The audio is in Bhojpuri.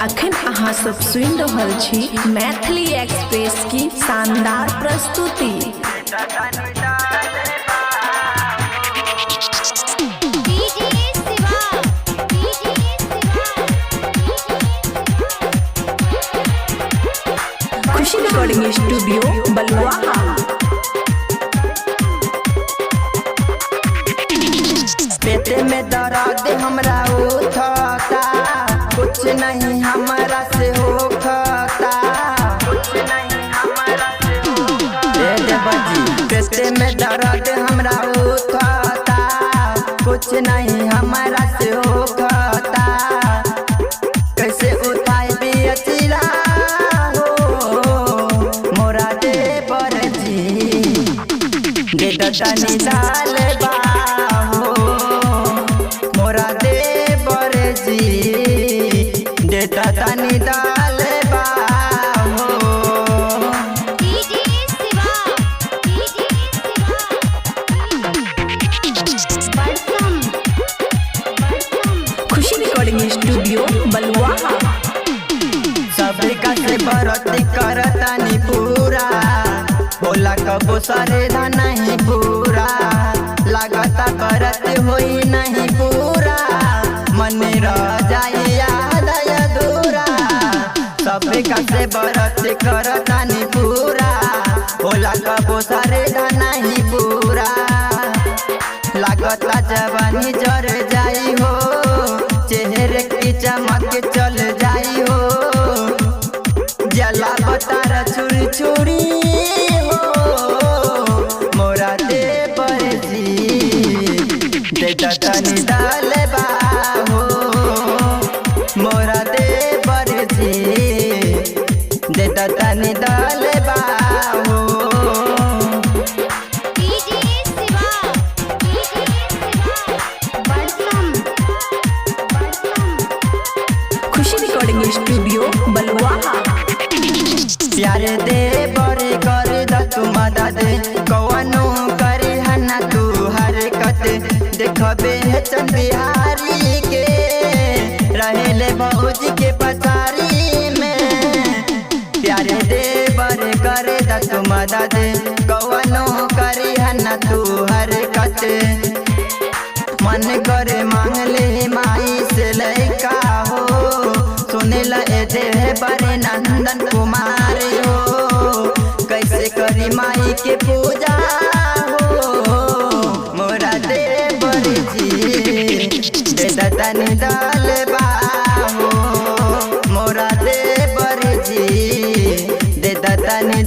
अखन अहाँ सब सुनि रहल छी मैथिली एक्सप्रेस की शानदार प्रस्तुति। खुशी रिकॉर्डिंग स्टूडियो बलुआहा। पेटे में दर्द हमरा उठता, कुछ नहीं हमरा से होता, कुछ नहीं हमरा से होता। बजी पेटे में दर्द हमरा उठता, कुछ नहीं हमरा से होता। कैसे उठाए बियचिला हो मोरा दे बरजी दे दतनी डाल बा तनी डाल खुशी रिकॉर्डिंग स्टूडियो बलुआहा। सभी का से बरती करतानी पूरा होला कबो सारे नहीं पूरा लागता बरत होई नहीं पूरा मन रह जाए याद अधूरा। सभी का से बरत करतानी पूरा होला कबो सारे नहीं पूरा लागता जवानी जर जाई हो चेहरे की चमक चल जाई हो जला बतार छुरी छुरी हो मोरा दे बरजी दे तनी डाल बा हो मोरा दे बरजी दे तनी डाल बा हो। खुशी रिकॉर्डिंग स्टूडियो बलुआहा। प्यारे दे बड़े कर तू मदद कौनो करे हना तू हरकत देखबे चंद बिहारी के रहेले भौजी के पसारी में। प्यारे दे बड़े कर तू मदद कौनो करे हना तू हरकत मन करे मांग ले माई से लैका हो सुने ले दे बड़े नंदन कुमार हो कैसे करी माई के पूजा हो मोरा दे बरजी दे तनी डाल बा हो मोरा दे बरजी दे तनी